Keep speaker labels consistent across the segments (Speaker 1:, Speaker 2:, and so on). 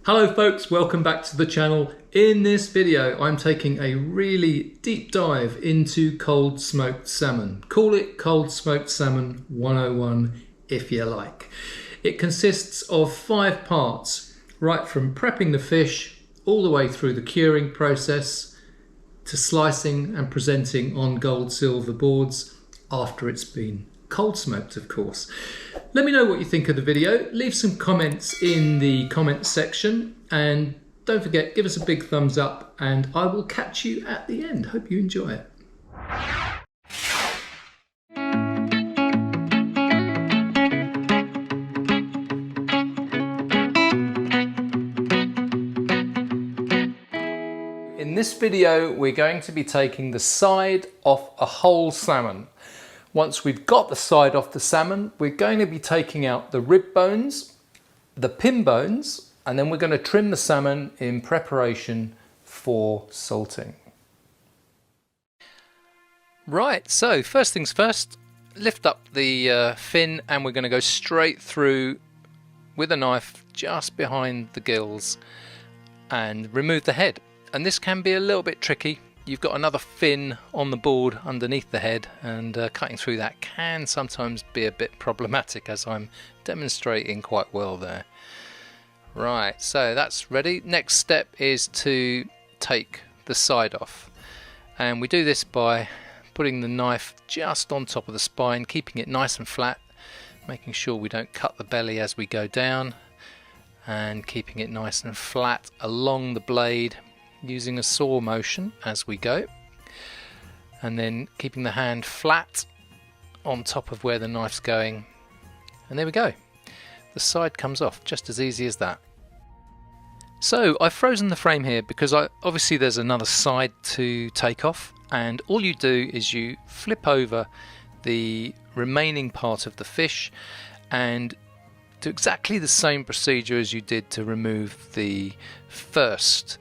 Speaker 1: Hello folks, welcome back to the channel. In this video I'm taking a really deep dive into cold smoked salmon. Call it cold smoked salmon 101 if you like. It consists of 5 parts, right from prepping the fish all the way through the curing process to slicing and presenting on gold silver boards after it's been cold smoked, of course. Let me know what you think of the video. Leave some comments in the comments section and don't forget, give us a big thumbs up and I will catch you at the end. Hope you enjoy it. In this video, we're going to be taking the side off a whole salmon. Once we've got the side off the salmon, we're going to be taking out the rib bones, the pin bones, and then we're going to trim the salmon in preparation for salting. Right, so first things first, lift up the fin and we're going to go straight through with a knife just behind the gills and remove the head. And this can be a little bit tricky. You've got another fin on the board underneath the head, and cutting through that can sometimes be a bit problematic, as I'm demonstrating quite well there. Right, so that's ready. Next step is to take the side off, and we do this by putting the knife just on top of the spine, keeping it nice and flat, making sure we don't cut the belly as we go down, and keeping it nice and flat along the blade, using a saw motion as we go, and then keeping the hand flat on top of where the knife's going, and there we go. The side comes off just as easy as that. So I've frozen the frame here because obviously there's another side to take off, and all you do is you flip over the remaining part of the fish and do exactly the same procedure as you did to remove the first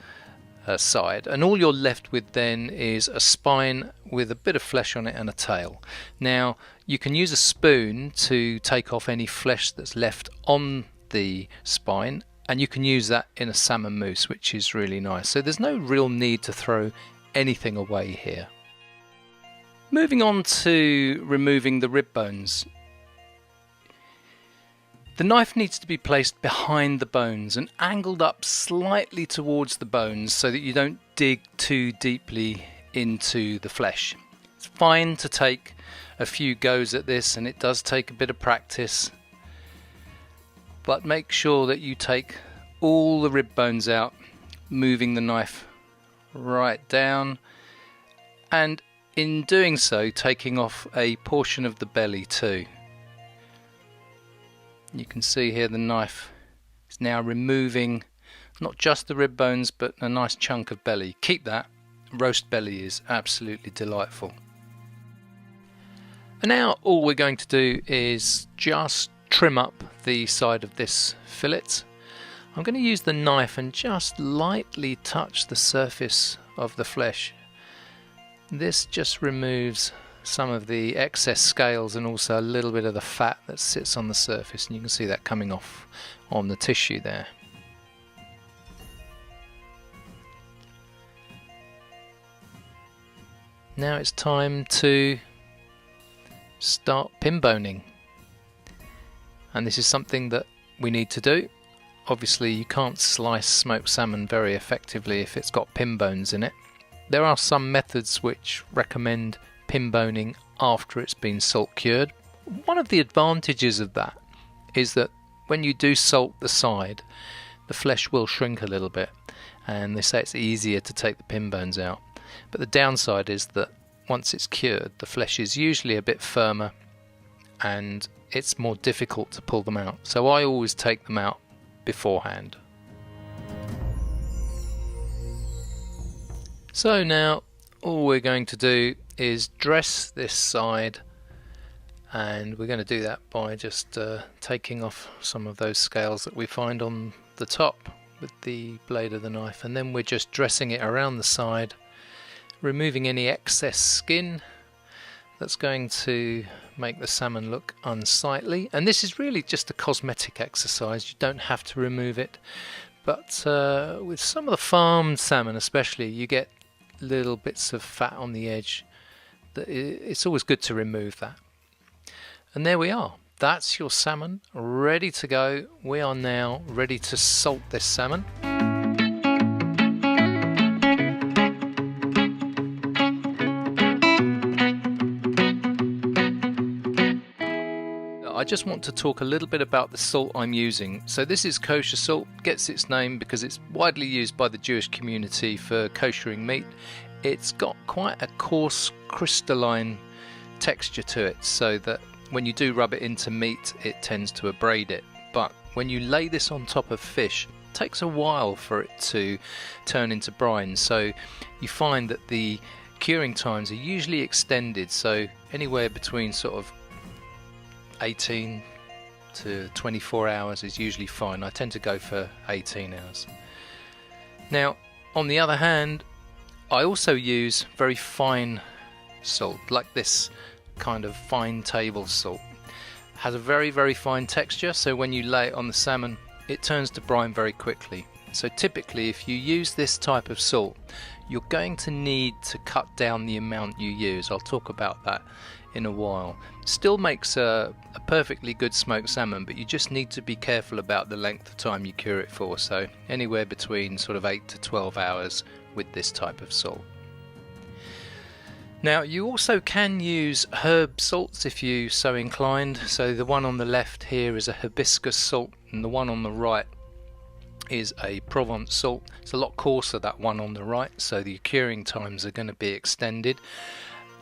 Speaker 1: side, and all you're left with then is a spine with a bit of flesh on it and a tail. Now you can use a spoon to take off any flesh that's left on the spine, and you can use that in a salmon mousse, which is really nice. So there's no real need to throw anything away here. Moving on to removing the rib bones. The knife needs to be placed behind the bones and angled up slightly towards the bones so that you don't dig too deeply into the flesh. It's fine to take a few goes at this, and it does take a bit of practice, but make sure that you take all the rib bones out, moving the knife right down, and in doing so taking off a portion of the belly too. You can see here the knife is now removing not just the rib bones but a nice chunk of belly. Keep that. Roast belly is absolutely delightful. And now all we're going to do is just trim up the side of this fillet. I'm going to use the knife and just lightly touch the surface of the flesh. This just removes some of the excess scales and also a little bit of the fat that sits on the surface, and you can see that coming off on the tissue there. Now it's time to start pin boning, and this is something that we need to do. Obviously you can't slice smoked salmon very effectively if it's got pin bones in it. There are some methods which recommend pin boning after it's been salt cured. One of the advantages of that is that when you do salt the side, the flesh will shrink a little bit, and they say it's easier to take the pin bones out. But the downside is that once it's cured, the flesh is usually a bit firmer and it's more difficult to pull them out. So I always take them out beforehand. So now all we're going to do is dress this side, and we're going to do that by just taking off some of those scales that we find on the top with the blade of the knife, and then we're just dressing it around the side, removing any excess skin that's going to make the salmon look unsightly. And this is really just a cosmetic exercise, you don't have to remove it, but with some of the farmed salmon especially, you get little bits of fat on the edge. It's always good to remove that. And there we are. That's your salmon ready to go. We are now ready to salt this salmon. I just want to talk a little bit about the salt I'm using. So this is kosher salt, gets its name because it's widely used by the Jewish community for koshering meat. It's got quite a coarse crystalline texture to it, so that when you do rub it into meat it tends to abrade it. But when you lay this on top of fish, it takes a while for it to turn into brine, so you find that the curing times are usually extended, so anywhere between sort of 18 to 24 hours is usually fine. I tend to go for 18 hours. Now, on the other hand, I also use very fine salt, like this kind of fine table salt. It has a very, very fine texture, so when you lay it on the salmon, it turns to brine very quickly. So typically, if you use this type of salt, you're going to need to cut down the amount you use. I'll talk about that in a while. Still makes a perfectly good smoked salmon, but you just need to be careful about the length of time you cure it for, so anywhere between sort of 8 to 12 hours with this type of salt. Now you also can use herb salts if you so inclined. So the one on the left here is a hibiscus salt, and the one on the right is a Provence salt. It's a lot coarser, that one on the right, so the curing times are going to be extended.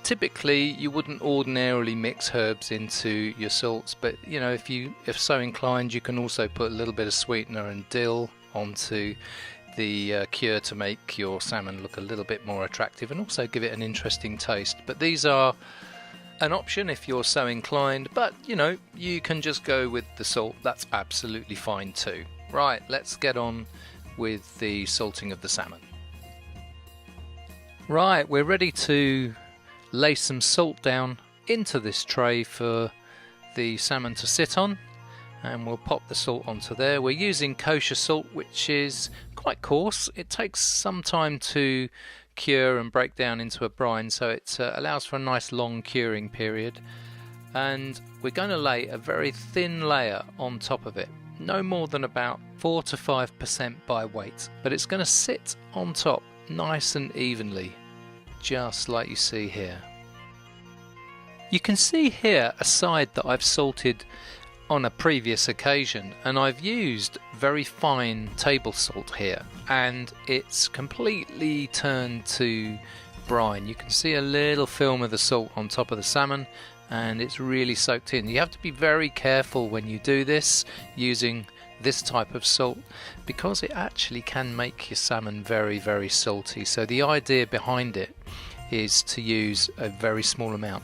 Speaker 1: Typically you wouldn't ordinarily mix herbs into your salts, but you know, if so inclined, you can also put a little bit of sweetener and dill onto the cure to make your salmon look a little bit more attractive and also give it an interesting taste. But these are an option if you're so inclined, but you know, you can just go with the salt. That's absolutely fine too. Right, let's get on with the salting of the salmon. Right, we're ready to lay some salt down into this tray for the salmon to sit on, and we'll pop the salt onto there. We're using kosher salt, which is quite coarse. It takes some time to cure and break down into a brine, so it allows for a nice long curing period. And we're going to lay a very thin layer on top of it, no more than about 4 to 5% by weight, but it's going to sit on top nice and evenly, just like you see here. You can see here a side that I've salted on a previous occasion, and I've used very fine table salt here, and it's completely turned to brine. You can see a little film of the salt on top of the salmon, and it's really soaked in. You have to be very careful when you do this using this type of salt, because it actually can make your salmon very, very salty. So the idea behind it is to use a very small amount,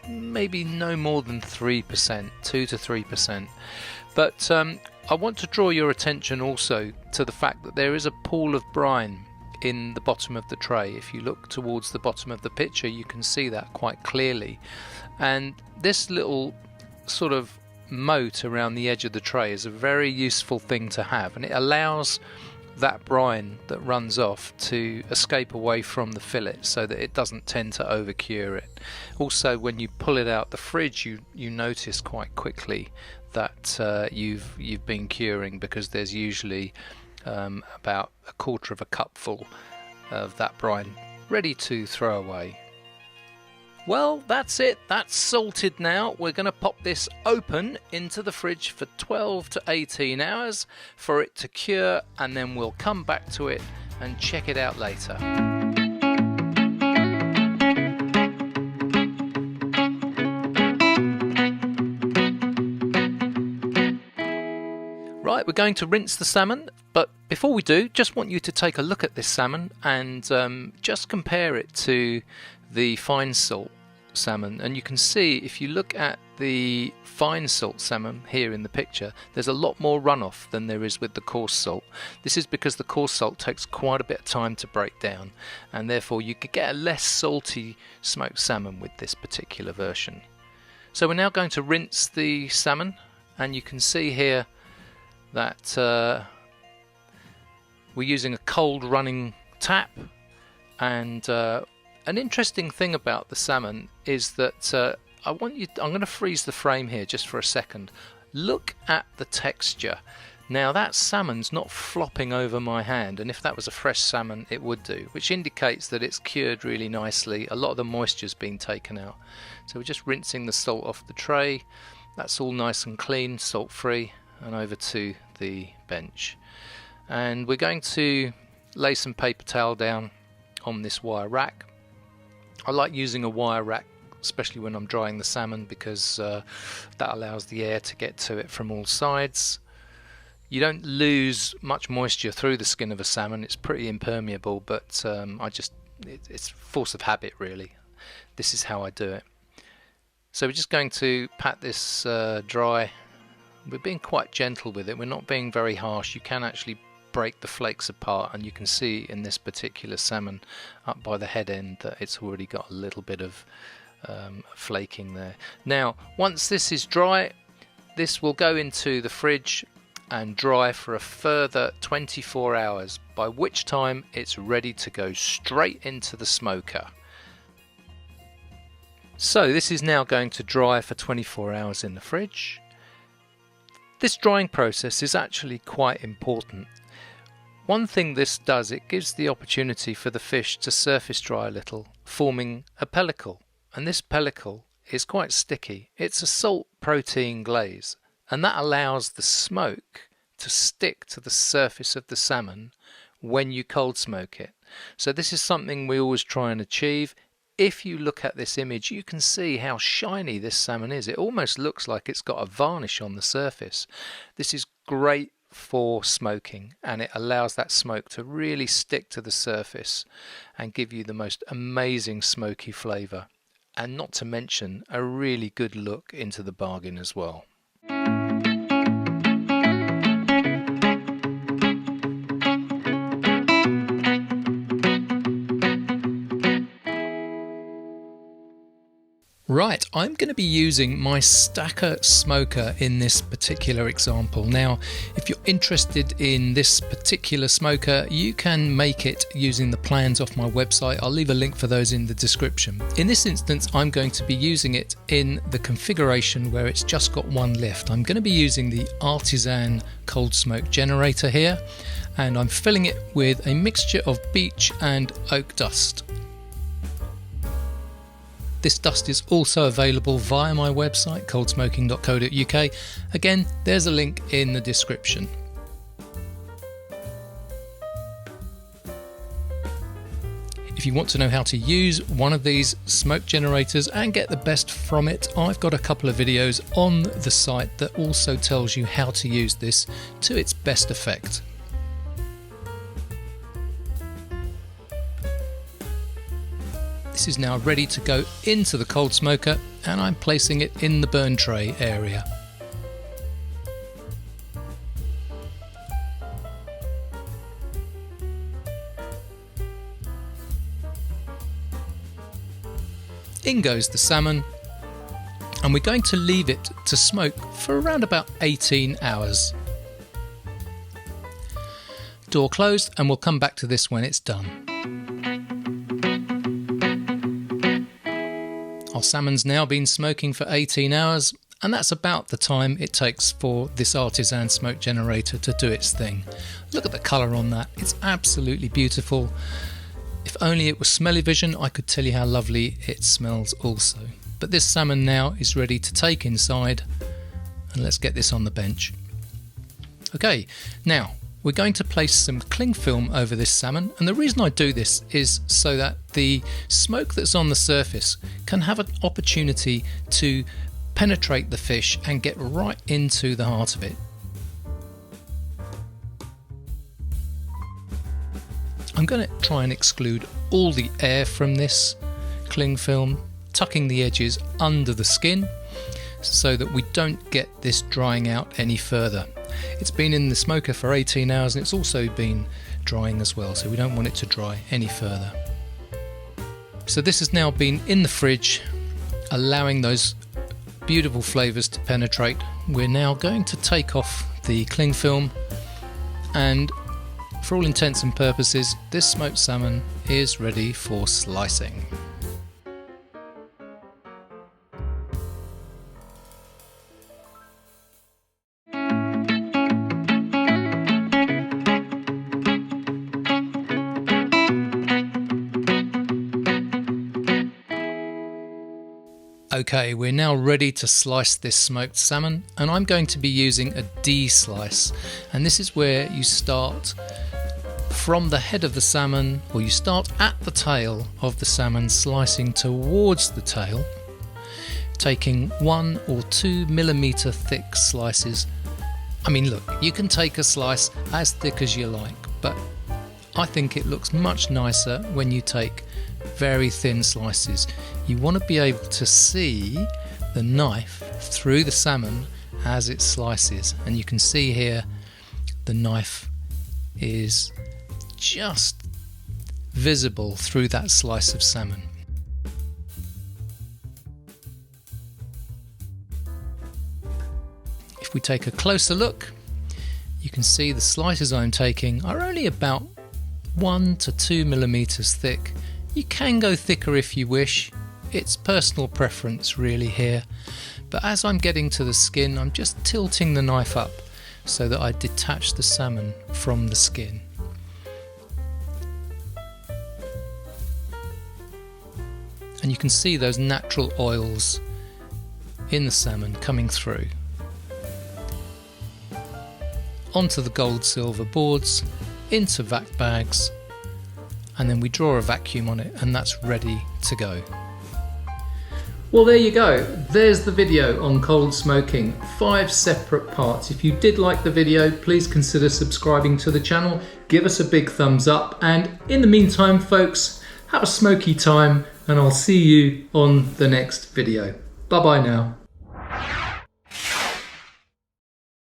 Speaker 1: maybe no more than 3%, 2 to 3%. But I want to draw your attention also to the fact that there is a pool of brine in the bottom of the tray. If you look towards the bottom of the picture, you can see that quite clearly. And this little sort of moat around the edge of the tray is a very useful thing to have, and it allows that brine that runs off to escape away from the fillet so that it doesn't tend to over cure it. Also, when you pull it out the fridge, you notice quite quickly that you've been curing, because there's usually about a quarter of a cupful of that brine ready to throw away. Well, that's it. That's salted now. We're going to pop this open into the fridge for 12 to 18 hours for it to cure, and then we'll come back to it and check it out later. Right, we're going to rinse the salmon, but before we do, just want you to take a look at this salmon and just compare it to the fine salt salmon. And you can see, if you look at the fine salt salmon here in the picture, there's a lot more runoff than there is with the coarse salt. This is because the coarse salt takes quite a bit of time to break down, and therefore you could get a less salty smoked salmon with this particular version. So we're now going to rinse the salmon, and you can see here that We're using a cold running tap, and an interesting thing about the salmon is that I'm going to freeze the frame here just for a second. Look at the texture. Now that salmon's not flopping over my hand, and if that was a fresh salmon it would do, which indicates that it's cured really nicely. A lot of the moisture's been taken out. So we're just rinsing the salt off the tray. That's all nice and clean, salt free, and over to the bench. And we're going to lay some paper towel down on this wire rack. I like using a wire rack, especially when I'm drying the salmon, because that allows the air to get to it from all sides. You don't lose much moisture through the skin of a salmon. It's pretty impermeable, but it's force of habit really. This is how I do it. So we're just going to pat this dry. We're being quite gentle with it. We're not being very harsh. You can actually break the flakes apart, and you can see in this particular salmon up by the head end that it's already got a little bit of flaking there. Now once this is dry, this will go into the fridge and dry for a further 24 hours, by which time it's ready to go straight into the smoker. So this is now going to dry for 24 hours in the fridge. This drying process is actually quite important. One thing this does, it gives the opportunity for the fish to surface dry a little, forming a pellicle. And this pellicle is quite sticky. It's a salt protein glaze, and that allows the smoke to stick to the surface of the salmon when you cold smoke it. So this is something we always try and achieve. If you look at this image, you can see how shiny this salmon is. It almost looks like it's got a varnish on the surface. This is great for smoking, and it allows that smoke to really stick to the surface and give you the most amazing smoky flavour, and not to mention a really good look into the bargain as well. Right, I'm going to be using my stacker smoker in this particular example. Now, if you're interested in this particular smoker, you can make it using the plans off my website. I'll leave a link for those in the description. In this instance, I'm going to be using it in the configuration where it's just got one lift. I'm going to be using the Artisan cold smoke generator here, and I'm filling it with a mixture of beech and oak dust. This dust is also available via my website, coldsmoking.co.uk. Again, there's a link in the description. If you want to know how to use one of these smoke generators and get the best from it, I've got a couple of videos on the site that also tells you how to use this to its best effect. This is now ready to go into the cold smoker, and I'm placing it in the burn tray area. In goes the salmon, and we're going to leave it to smoke for around about 18 hours. Door closed, and we'll come back to this when it's done. Our salmon's now been smoking for 18 hours, and that's about the time it takes for this Artisan smoke generator to do its thing. Look at the colour on that, it's absolutely beautiful. If only it was smell-o-vision, I could tell you how lovely it smells also. But this salmon now is ready to take inside, and let's get this on the bench. Okay, now we're going to place some cling film over this salmon, and the reason I do this is so that the smoke that's on the surface can have an opportunity to penetrate the fish and get right into the heart of it. I'm going to try and exclude all the air from this cling film, tucking the edges under the skin so that we don't get this drying out any further. It's been in the smoker for 18 hours and it's also been drying as well, so we don't want it to dry any further. So this has now been in the fridge, allowing those beautiful flavours to penetrate. We're now going to take off the cling film and for all intents and purposes, this smoked salmon is ready for slicing. Okay, we're now ready to slice this smoked salmon, and I'm going to be using a D slice, and this is where you start from the head of the salmon, or you start at the tail of the salmon, slicing towards the tail, taking 1 or 2 millimeter thick slices. I mean, look, you can take a slice as thick as you like, but I think it looks much nicer when you take very thin slices. You want to be able to see the knife through the salmon as it slices, and you can see here the knife is just visible through that slice of salmon. If we take a closer look, you can see the slices I'm taking are only about 1 to 2 millimeters thick. You can go thicker if you wish, it's personal preference really here, but as I'm getting to the skin, I'm just tilting the knife up so that I detach the salmon from the skin. And you can see those natural oils in the salmon coming through. Onto the gold silver boards, into vac bags, and then we draw a vacuum on it, and that's ready to go. Well, there you go. There's the video on cold smoking, 5 separate parts. If you did like the video, please consider subscribing to the channel. Give us a big thumbs up. And in the meantime, folks, have a smoky time, and I'll see you on the next video. Bye bye now.